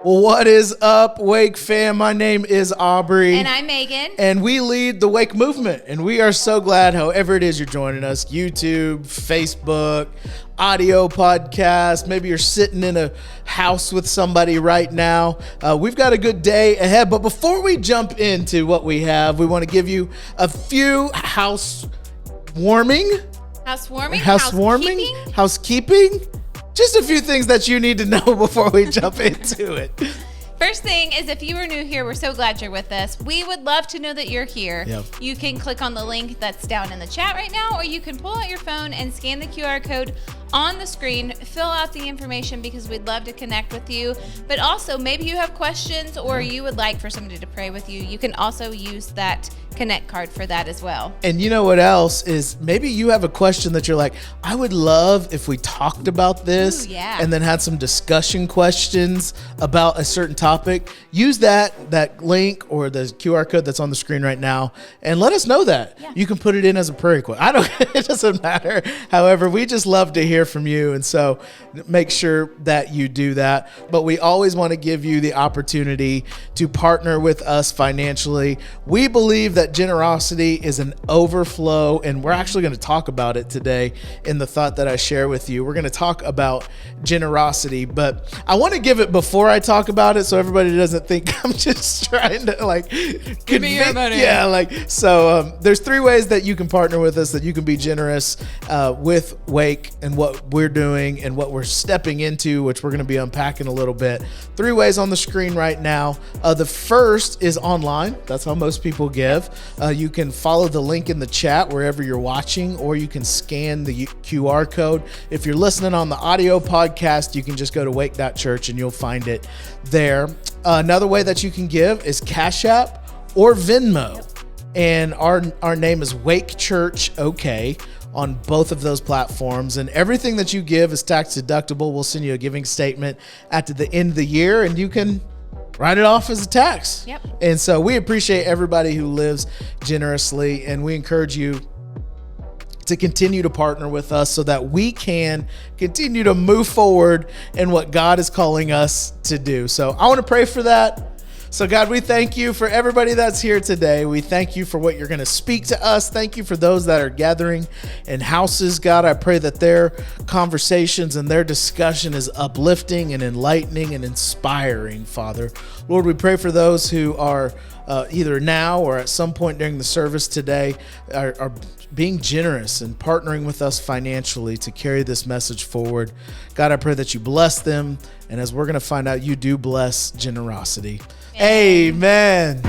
Well, what is up, Wake fam? My name is Aubrey. And I'm Megan. And we lead the Wake movement. And we are so glad, however it is you're joining us, YouTube, Facebook, audio podcast. Maybe you're sitting in a house with somebody right now. We've got a good day ahead. But before we jump into what we have, we want to give you a few housekeeping. Just a few things that you need to know before we jump into it. First thing is, if you are new here, we're so glad you're with us. We would love to know that you're here. Yep. You can click on the link that's down in the chat right now, or you can pull out your phone and scan the QR code on the screen. Fill out the information because we'd love to connect with you. But also, maybe you have questions or you would like for somebody to pray with you. You can also use that Connect card for that as well. And you know what else is, maybe you have a question that you're like, I would love if we talked about this. Ooh, yeah. And then had some discussion questions about a certain topic. Use that link or the QR code that's on the screen right now and let us know that. Yeah. You can put it in as a prayer request. It doesn't matter. However, we just love to hear from you. And so make sure that you do that. But we always want to give you the opportunity to partner with us financially. We believe that generosity is an overflow, and we're actually going to talk about it today in the thought that I share with you. We're going to talk about generosity, but I want to give it before I talk about it so everybody doesn't think I'm just trying to give me your money. Yeah, so there's three ways that you can partner with us, that you can be generous with Wake and what we're doing and what we're stepping into, which we're going to be unpacking a little bit. Three ways on the screen right now. The first is online. That's how most people give. You can follow the link in the chat wherever you're watching, or you can scan the QR code. If you're listening on the audio podcast, you can just go to wake.church and you'll find it there. Another way that you can give is Cash App or Venmo. And our name is WakeChurchOK on both of those platforms. And everything that you give is tax deductible. We'll send you a giving statement at the end of the year, and you can write it off as a tax. Yep. And so we appreciate everybody who lives generously, and we encourage you to continue to partner with us so that we can continue to move forward in what God is calling us to do. So I want to pray for that. So God, we thank you for everybody that's here today. We thank you for what you're going to speak to us. Thank you for those that are gathering in houses. God, I pray that their conversations and their discussion is uplifting and enlightening and inspiring, Father. Lord, we pray for those who are either now or at some point during the service today are being generous and partnering with us financially to carry this message forward. God, I pray that you bless them. And as we're going to find out, you do bless generosity. Amen.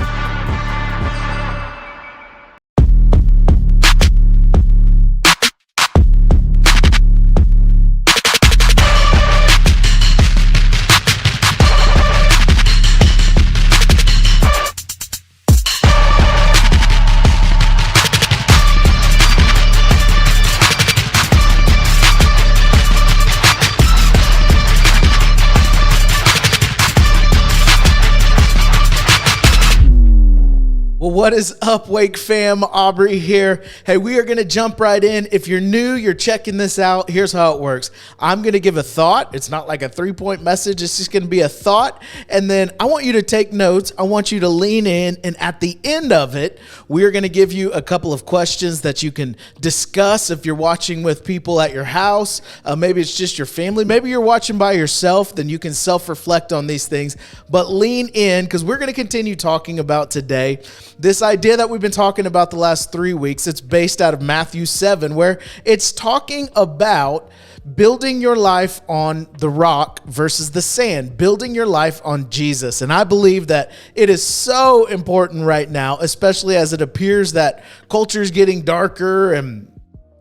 What is up, Wake fam? Aubrey here. Hey, we are going to jump right in. If you're new, you're checking this out, here's how it works. I'm going to give a thought. It's not like a 3-point message. It's just going to be a thought. And then I want you to take notes. I want you to lean in. And at the end of it, we're going to give you a couple of questions that you can discuss if you're watching with people at your house. Maybe it's just your family. Maybe you're watching by yourself. Then you can self-reflect on these things. But lean in, because we're going to continue talking about today this idea that we've been talking about the last 3 weeks. It's based out of Matthew 7, where it's talking about building your life on the rock versus the sand, building your life on Jesus. And I believe that it is so important right now, especially as it appears that culture is getting darker and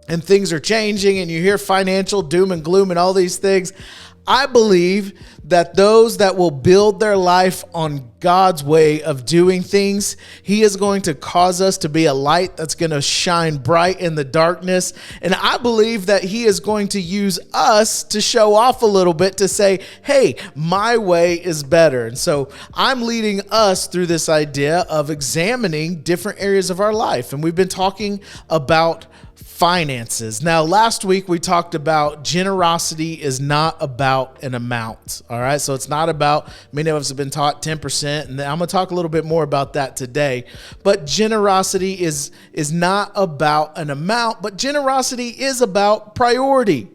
things are changing, and you hear financial doom and gloom and all these things. I believe that those that will build their life on God's way of doing things, He is going to cause us to be a light that's going to shine bright in the darkness. And I believe that He is going to use us to show off a little bit, to say, hey, my way is better. And so I'm leading us through this idea of examining different areas of our life. And we've been talking about finances. Now, last week we talked about generosity is not about an amount. All right. So it's not about, many of us have been taught 10%, and I'm going to talk a little bit more about that today. But generosity is not about an amount, but generosity is about priority.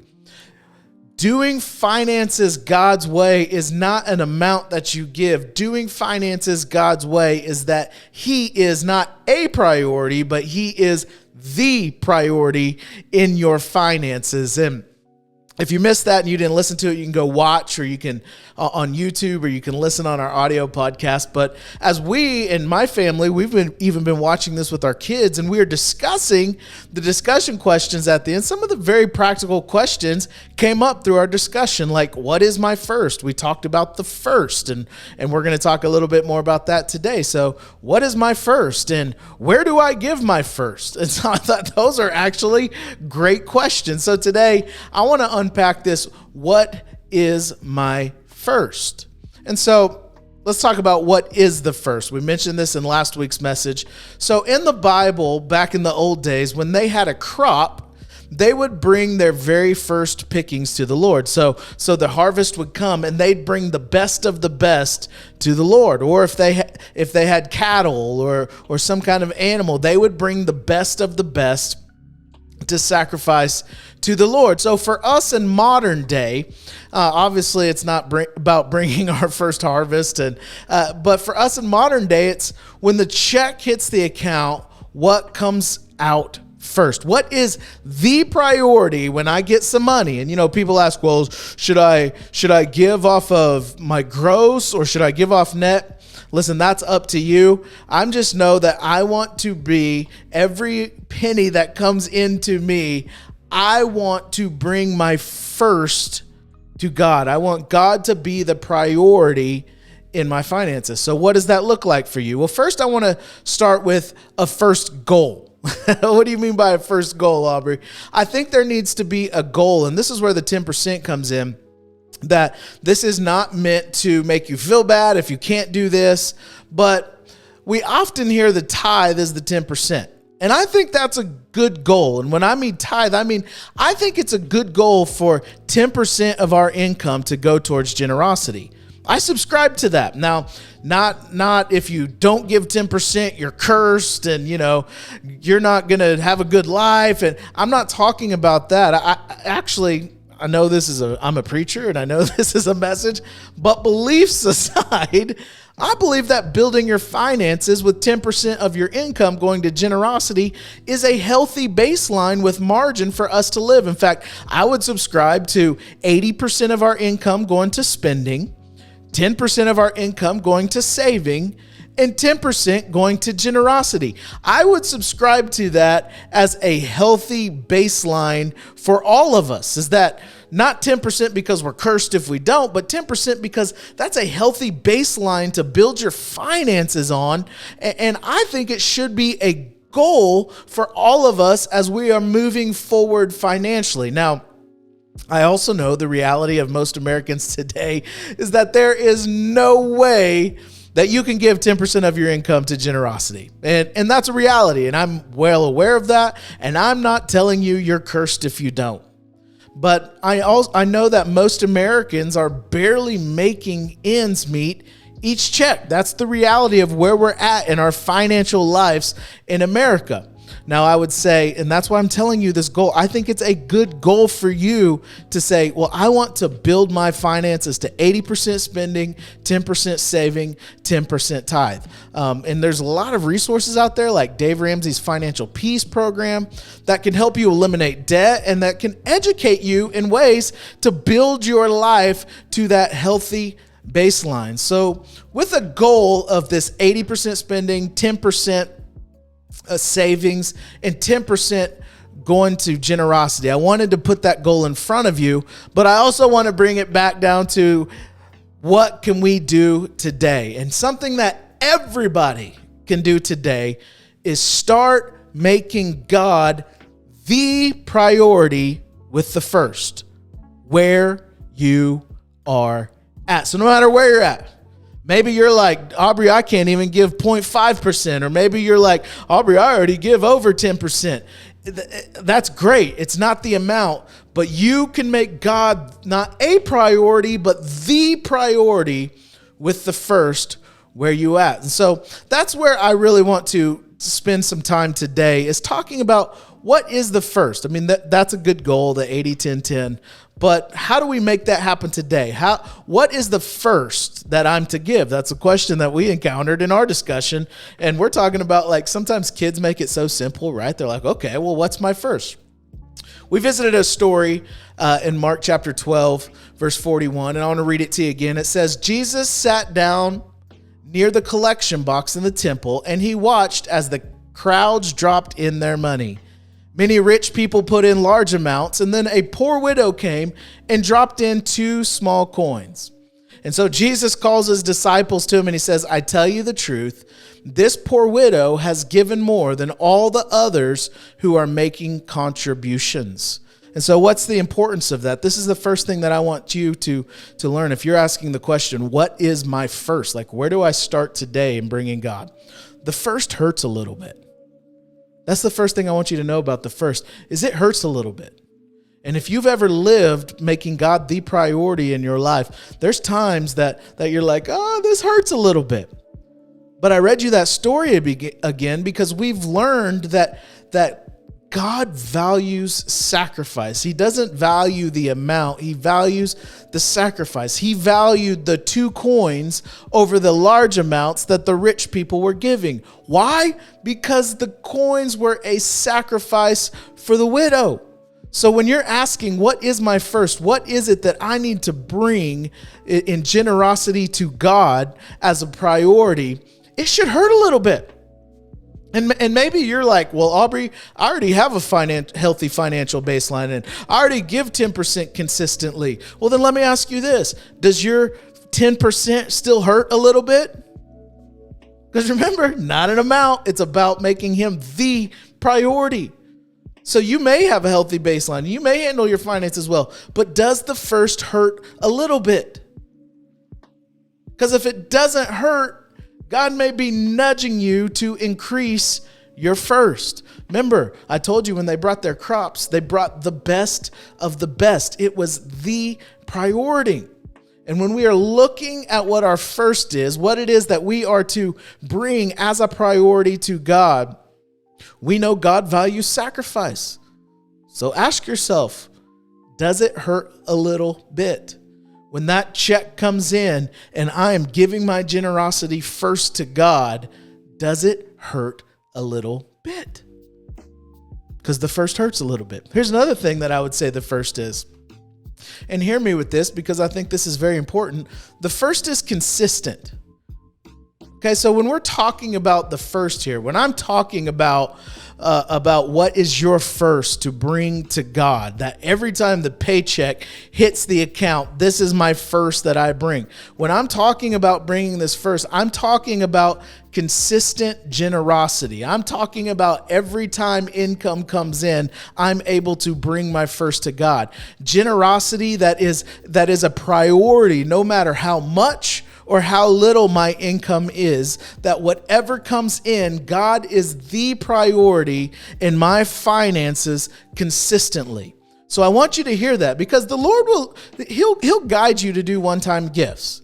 Doing finances God's way is not an amount that you give. Doing finances God's way is that He is not a priority, but He is the priority in your finances. And if you missed that and you didn't listen to it, you can go watch, or you can on YouTube, or you can listen on our audio podcast. But as we and my family, we've been watching this with our kids, and we are discussing the discussion questions at the end. Some of the very practical questions came up through our discussion, like, what is my first? We talked about the first, and we're going to talk a little bit more about that today. So what is my first, and where do I give my first? And so I thought those are actually great questions. So today I want to unpack this. What is my first? And so let's talk about what is the first. We mentioned this in last week's message. So in the Bible, back in the old days, when they had a crop, they would bring their very first pickings to the Lord. So the harvest would come, and they'd bring the best of the best to the Lord. Or if they had cattle or some kind of animal, they would bring the best of the best to sacrifice to the Lord. So for us in modern day, obviously it's not about bringing our first harvest, but for us in modern day, it's when the check hits the account, what comes out first? What is the priority when I get some money? And people ask, well, should I give off of my gross, or should I give off net? Listen, that's up to you. I'm just know that I want to be, every penny that comes into me, I want to bring my first to God. I want God to be the priority in my finances. So what does that look like for you? Well, first I want to start with a first goal. What do you mean by a first goal, Aubrey? I think there needs to be a goal, and this is where the 10% comes in. That this is not meant to make you feel bad if you can't do this, but we often hear the tithe is the 10%. And I think that's a good goal. And when I mean tithe, I think it's a good goal for 10% of our income to go towards generosity. I subscribe to that. Now, not if you don't give 10%, you're cursed, and you're not going to have a good life. And I'm not talking about that. I know I'm a preacher, and I know this is a message, but beliefs aside, I believe that building your finances with 10% of your income going to generosity is a healthy baseline with margin for us to live. In fact, I would subscribe to 80% of our income going to spending, 10% of our income going to saving, and 10% going to generosity. I would subscribe to that as a healthy baseline for all of us. Is that not 10% because we're cursed if we don't, but 10% because that's a healthy baseline to build your finances on. And I think it should be a goal for all of us as we are moving forward financially. Now, I also know the reality of most Americans today is that there is no way that you can give 10% of your income to generosity. And that's a reality. And I'm well aware of that. And I'm not telling you you're cursed if you don't. But I know that most Americans are barely making ends meet each check. That's the reality of where we're at in our financial lives in America. Now, I would say, and that's why I'm telling you this goal, I think it's a good goal for you to say, well, I want to build my finances to 80% spending, 10% saving, 10% tithe. And there's a lot of resources out there like Dave Ramsey's Financial Peace program that can help you eliminate debt and that can educate you in ways to build your life to that healthy baseline. So with a goal of this 80% spending, 10% savings, and 10% going to generosity, I wanted to put that goal in front of you, but I also want to bring it back down to what can we do today? And something that everybody can do today is start making God the priority with the first, where you are at. So no matter where you're at, maybe you're like, Aubrey, I can't even give 0.5%. Or maybe you're like, Aubrey, I already give over 10%. that's great. It's not the amount, but you can make God not a priority, but the priority with the first where you at. And so that's where I really want to spend some time today, is talking about what is the first. I mean, that's a good goal, the 80-10-10. But how do we make that happen today? What is the first that I'm to give? That's a question that we encountered in our discussion. And we're talking about, like, sometimes kids make it so simple, right? They're like, okay, well, what's my first? We visited a story in Mark chapter 12, verse 41. And I want to read it to you again. It says, Jesus sat down near the collection box in the temple, and he watched as the crowds dropped in their money. Many rich people put in large amounts, and then a poor widow came and dropped in 2 small coins. And so Jesus calls his disciples to him, and he says, I tell you the truth, this poor widow has given more than all the others who are making contributions. And so what's the importance of that? This is the first thing that I want you to learn. If you're asking the question, what is my first? Like, where do I start today in bringing God? The first hurts a little bit. That's the first thing I want you to know about the first, is it hurts a little bit. And if you've ever lived making God the priority in your life, there's times that you're like, oh, this hurts a little bit. But I read you that story again because we've learned that God values sacrifice. He doesn't value the amount. He values the sacrifice. He valued the 2 coins over the large amounts that the rich people were giving. Why? Because the coins were a sacrifice for the widow. So when you're asking, what is my first? What is it that I need to bring in generosity to God as a priority? It should hurt a little bit. And maybe you're like, well, Aubrey, I already have a healthy financial baseline, and I already give 10% consistently. Well, then let me ask you this. Does your 10% still hurt a little bit? Because remember, not an amount. It's about making him the priority. So you may have a healthy baseline. You may handle your finances well, but does the first hurt a little bit? Because if it doesn't hurt, God may be nudging you to increase your first. Remember, I told you when they brought their crops, they brought the best of the best. It was the priority. And when we are looking at what our first is, what it is that we are to bring as a priority to God, we know God values sacrifice. So ask yourself, does it hurt a little bit? When that check comes in and I am giving my generosity first to God, does it hurt a little bit? Because the first hurts a little bit. Here's another thing that I would say the first is, and hear me with this because I think this is very important. The first is consistent. Okay, so when we're talking about the first here, when I'm talking about what is your first to bring to God, that every time the paycheck hits the account, this is my first that I bring. When I'm talking about bringing this first, I'm talking about consistent generosity. I'm talking about every time income comes in, I'm able to bring my first to God. Generosity that is a priority, no matter how much or how little my income is, that whatever comes in, God is the priority in my finances consistently. So I want you to hear that, because the Lord he'll guide you to do one-time gifts.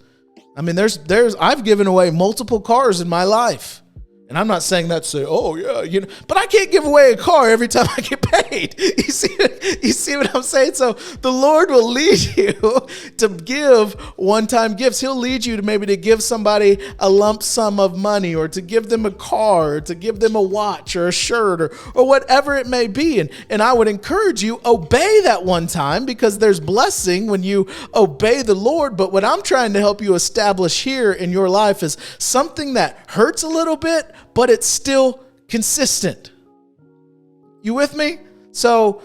I mean, I've given away multiple cars in my life. And I'm not saying that to say, oh yeah, but I can't give away a car every time I get paid. You see what I'm saying? So the Lord will lead you to give one-time gifts. He'll lead you to give somebody a lump sum of money, or to give them a car, or to give them a watch or a shirt, or whatever it may be. And I would encourage you, obey that one time, because there's blessing when you obey the Lord. But what I'm trying to help you establish here in your life is something that hurts a little bit, but it's still consistent. You with me? So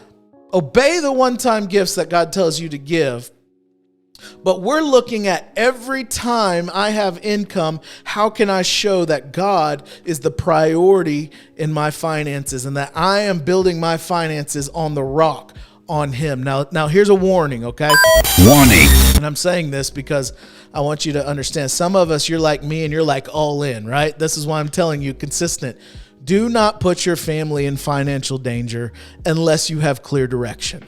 obey the one-time gifts that God tells you to give. But we're looking at every time I have income, how can I show that God is the priority in my finances and that I am building my finances on the rock, on Him. Now here's a warning, okay? Warning. And I'm saying this because I want you to understand. Some of us, you're like me and you're like all in, right? This is why I'm telling you, consistent. Do not put your family in financial danger unless you have clear direction.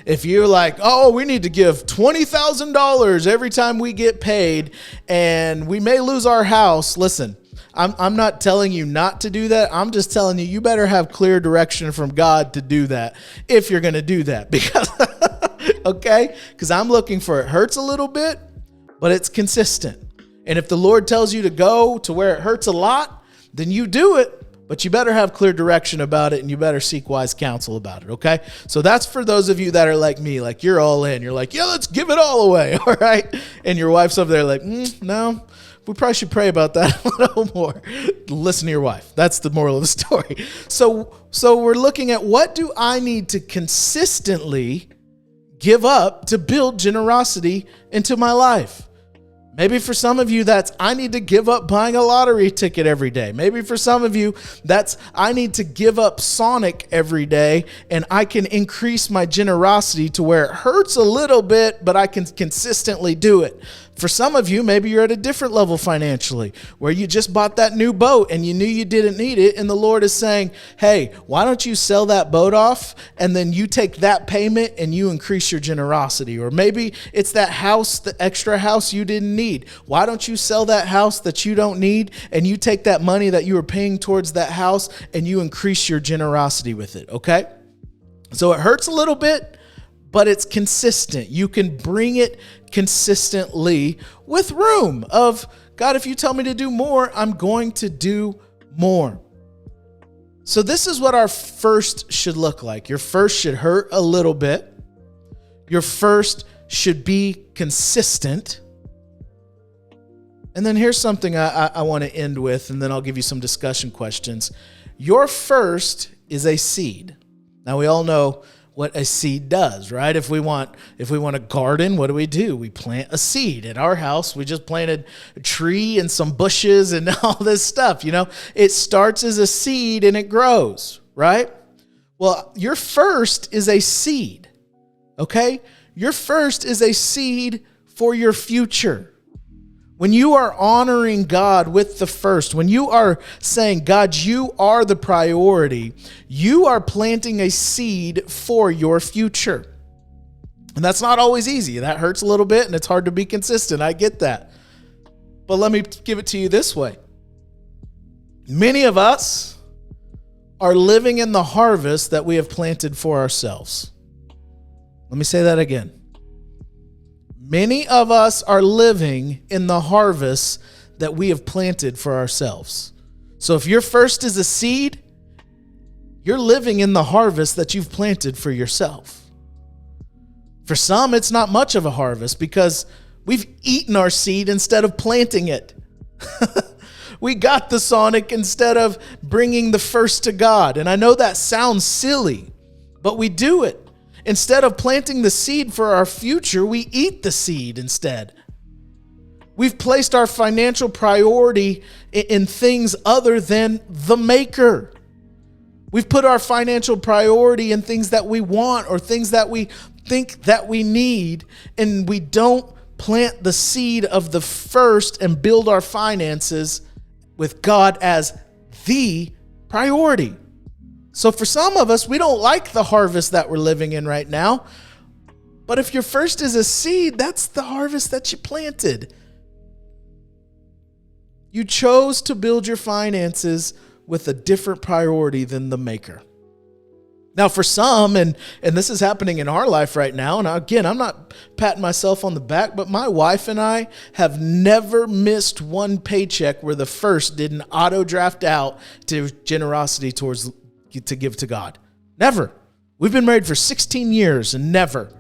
If you're like, oh, we need to give $20,000 every time we get paid and we may lose our house. Listen, I'm not telling you not to do that. I'm just telling you, you better have clear direction from God to do that if you're going to do that. Because, okay? Because I'm looking for, it hurts a little bit, but it's consistent. And if the Lord tells you to go to where it hurts a lot, then you do it. But you better have clear direction about it, and you better seek wise counsel about it, okay? So that's for those of you that are like me, like you're all in. You're like, yeah, let's give it all away, all right? And your wife's over there like, no, we probably should pray about that a little more. Listen to your wife. That's the moral of the story. So we're looking at, what do I need to consistently give up to build generosity into my life? Maybe for some of you, that's I need to give up buying a lottery ticket every day. Maybe for some of you, that's I need to give up Sonic every day, and I can increase my generosity to where it hurts a little bit, but I can consistently do it. For some of you, maybe you're at a different level financially, where you just bought that new boat and you knew you didn't need it, and the Lord is saying, hey, why don't you sell that boat off, and then you take that payment and you increase your generosity? Or maybe it's that house, the extra house you didn't need. Why don't you sell that house that you don't need, and you take that money that you were paying towards that house and you increase your generosity with it, okay? So it hurts a little bit, but it's consistent. You can bring it consistently with room of, God, if you tell me to do more, I'm going to do more. So this is what our first should look like. Your first should hurt a little bit. Your first should be consistent. And then here's something I want to end with, and then I'll give you some discussion questions. Your first is a seed. Now we all know what a seed does, right? If we want a garden, what do? We plant a seed. At our house, we just planted a tree and some bushes and all this stuff, you know? It starts as a seed and it grows, right? Well, your first is a seed, okay? Your first is a seed for your future. When you are honoring God with the first, when you are saying, God, you are the priority, you are planting a seed for your future. And that's not always easy. That hurts a little bit and it's hard to be consistent. I get that. But let me give it to you this way. Many of us are living in the harvest that we have planted for ourselves. Let me say that again. Many of us are living in the harvest that we have planted for ourselves. So if your first is a seed, you're living in the harvest that you've planted for yourself. For some, it's not much of a harvest because we've eaten our seed instead of planting it. We got the Sonic instead of bringing the first to God. And I know that sounds silly, but we do it. Instead of planting the seed for our future, we eat the seed instead. We've placed our financial priority in things other than the maker. We've put our financial priority in things that we want or things that we think that we need, and we don't plant the seed of the first and build our finances with God as the priority. So for some of us, we don't like the harvest that we're living in right now. But if your first is a seed, that's the harvest that you planted. You chose to build your finances with a different priority than the maker. Now for some, and this is happening in our life right now, and again, I'm not patting myself on the back, but my wife and I have never missed one paycheck where the first didn't auto draft out to generosity to give to God. Never. We've been married for 16 years and never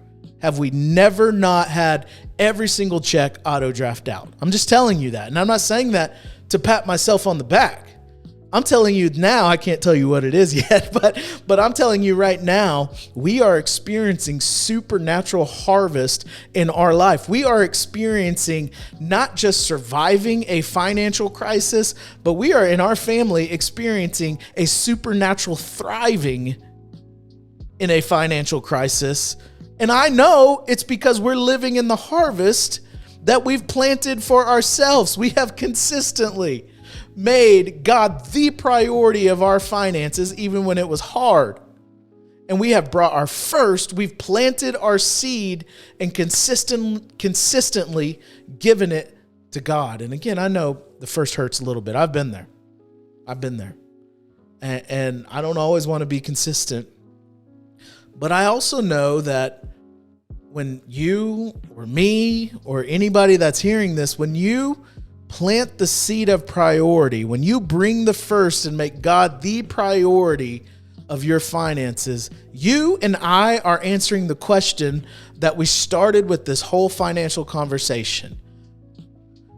have we not had every single check auto draft out. I'm just telling you that. And I'm not saying that to pat myself on the back. I'm telling you now, I can't tell you what it is yet, but I'm telling you right now, we are experiencing supernatural harvest in our life. We are experiencing not just surviving a financial crisis, but we are in our family experiencing a supernatural thriving in a financial crisis. And I know it's because we're living in the harvest that we've planted for ourselves. We have consistently. made God the priority of our finances, even when it was hard. And we have brought our first, we've planted our seed and consistently given it to God. And again, I know the first hurts a little bit. I've been there. And I don't always want to be consistent. But I also know that when you or me or anybody that's hearing this, when you plant the seed of priority, when you bring the first and make God the priority of your finances, you and I are answering the question that we started with this whole financial conversation.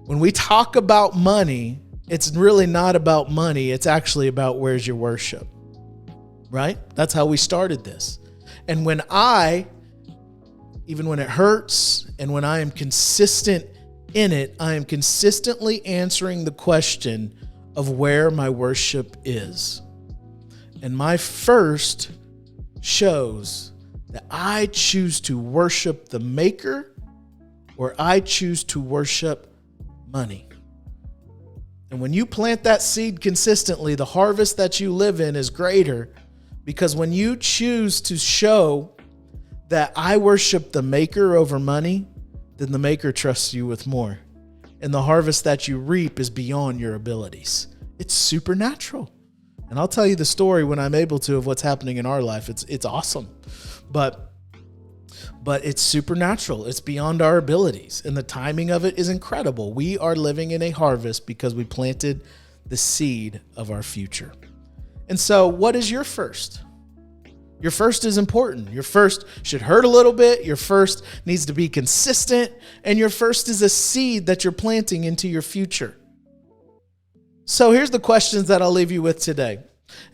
When we talk about money, it's really not about money. It's actually about where's your worship, right? That's how we started this. And even when it hurts and when I am consistent in it, I am consistently answering the question of where my worship is. And my first shows that I choose to worship the maker or I choose to worship money. And when you plant that seed consistently, the harvest that you live in is greater, because when you choose to show that I worship the maker over money, then the maker trusts you with more. And the harvest that you reap is beyond your abilities. It's supernatural. And I'll tell you the story when I'm able to of what's happening in our life. It's awesome. But it's supernatural. It's beyond our abilities. And the timing of it is incredible. We are living in a harvest because we planted the seed of our future. And so what is your first? Your first is important. Your first should hurt a little bit. Your first needs to be consistent. And your first is a seed that you're planting into your future. So here's the questions that I'll leave you with today.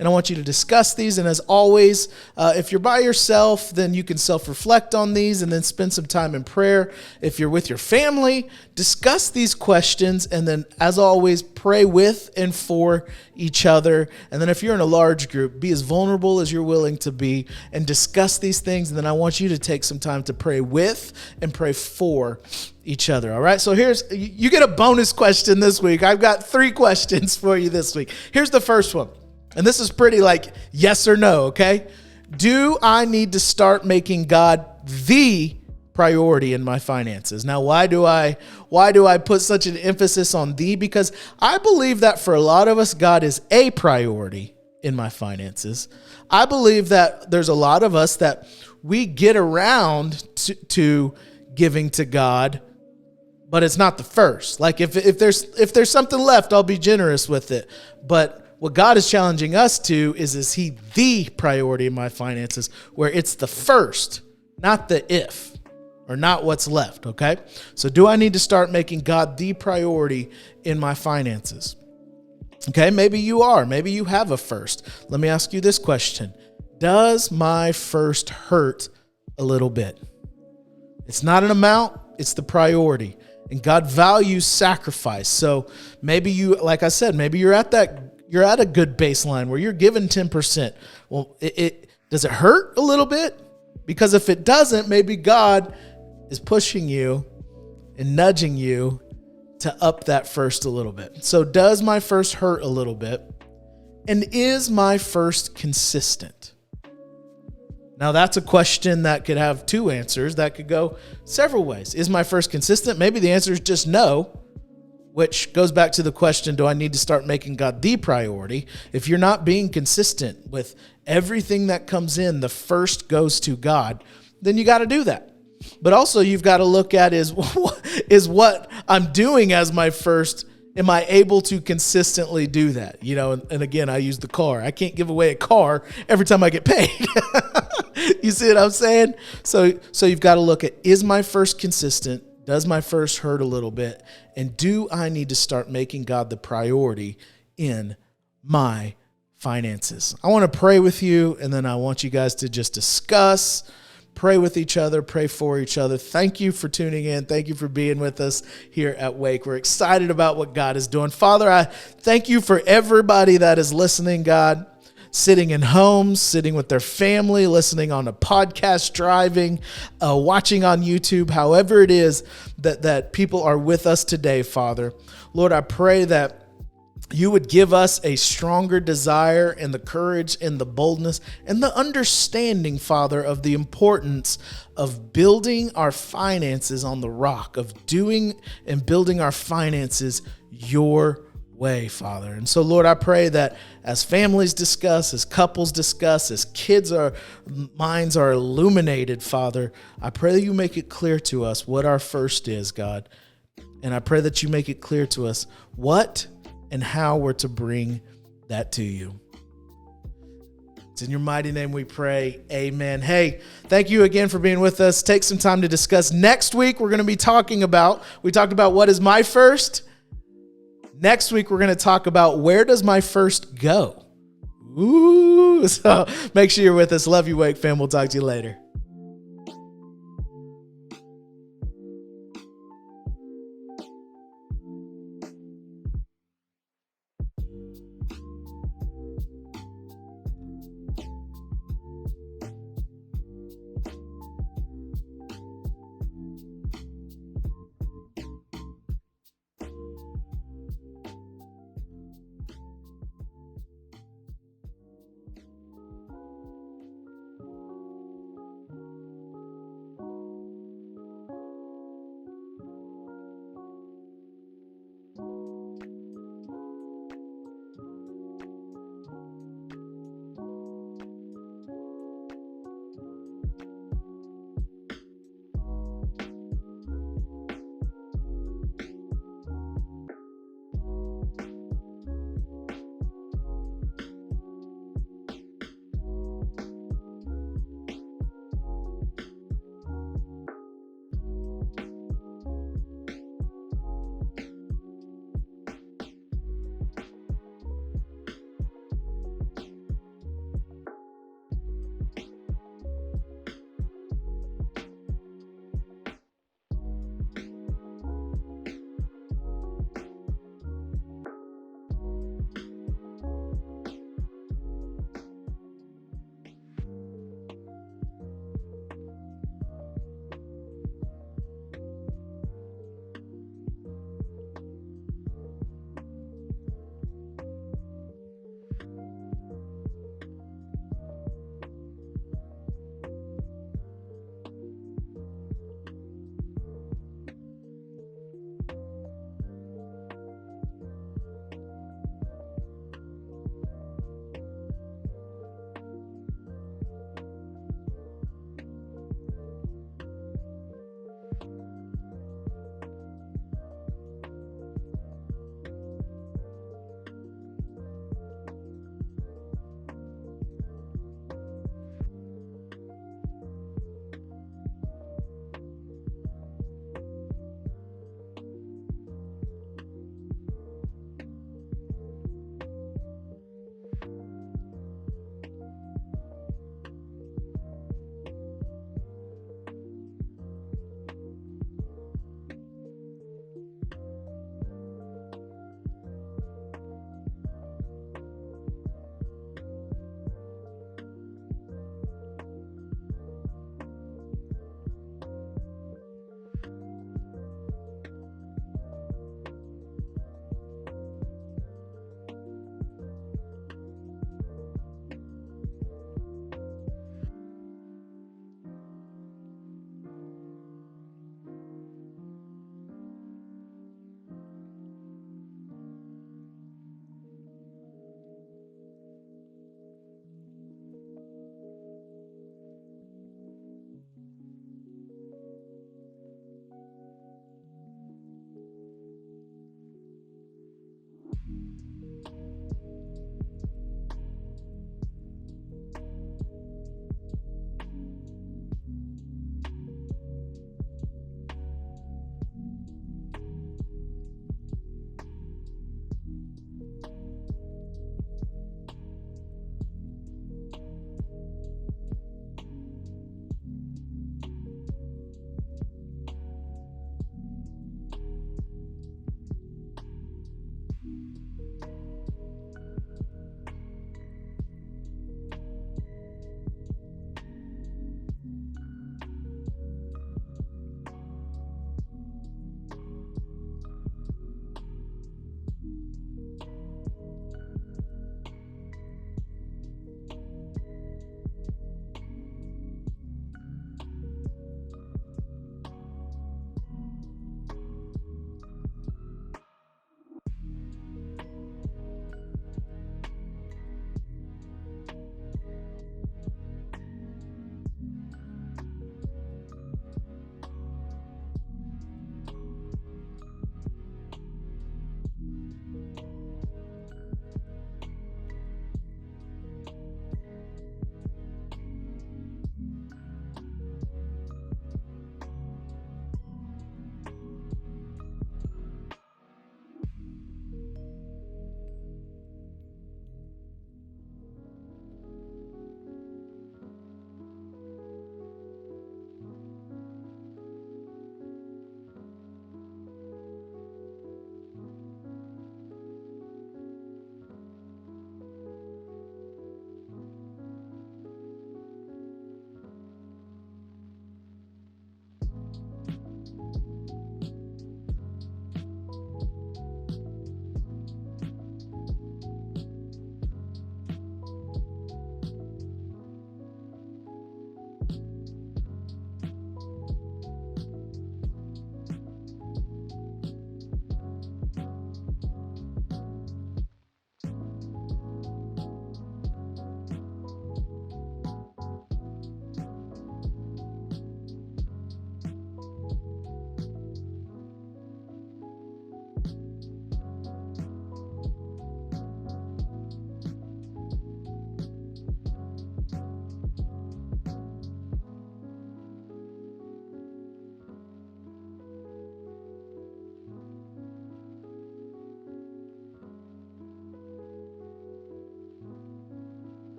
And I want you to discuss these. And as always, if you're by yourself, then you can self-reflect on these and then spend some time in prayer. If you're with your family, discuss these questions. And then, as always, pray with and for each other. And then if you're in a large group, be as vulnerable as you're willing to be and discuss these things. And then I want you to take some time to pray with and pray for each other. All right. So you get a bonus question this week. I've got 3 questions for you this week. Here's the first one. And this is pretty like yes or no, okay? Do I need to start making God the priority in my finances? Now, why do I put such an emphasis on the? Because I believe that for a lot of us, God is a priority in my finances. I believe that there's a lot of us that we get around to giving to God, but it's not the first. Like if there's something left, I'll be generous with it. But what God is challenging us to is he the priority in my finances, where it's the first, not the if, or not what's left, okay? So do I need to start making God the priority in my finances? Okay, maybe you are. Maybe you have a first. Let me ask you this question. Does my first hurt a little bit? It's not an amount, it's the priority. And God values sacrifice. So maybe you, like I said, maybe you're at a good baseline where you're given 10%. Well, does it hurt a little bit? Because if it doesn't, maybe God is pushing you and nudging you to up that first a little bit. So does my first hurt a little bit? And is my first consistent? Now that's a question that could have 2 answers. That could go several ways. Is my first consistent? Maybe the answer is just no, which goes back to the question, do I need to start making God the priority? If you're not being consistent with everything that comes in, the first goes to God, then you got to do that. But also you've got to look at is what I'm doing as my first, am I able to consistently do that? You know, and again, I use the car. I can't give away a car every time I get paid. You see what I'm saying? So you've got to look at, is my first consistent? Does my first hurt a little bit? And do I need to start making God the priority in my finances? I want to pray with you, and then I want you guys to just discuss, pray with each other, pray for each other. Thank you for tuning in. Thank you for being with us here at Wake. We're excited about what God is doing. Father, I thank you for everybody that is listening, God, sitting in homes, sitting with their family, listening on a podcast, driving, watching on YouTube, however it is that people are with us today, Father. Lord, I pray that you would give us a stronger desire and the courage and the boldness and the understanding, Father, of the importance of building our finances on the rock, of doing and building our finances your way, Father. And so, Lord, I pray that as families discuss, as couples discuss, as minds are illuminated, Father, I pray that you make it clear to us what our first is, God. And I pray that you make it clear to us what and how we're to bring that to you. It's in your mighty name we pray. Amen. Hey, thank you again for being with us. Take some time to discuss. Next week, we talked about what is my first. Next week, we're going to talk about where does my first go? Ooh, so make sure you're with us. Love you, Wake fam. We'll talk to you later.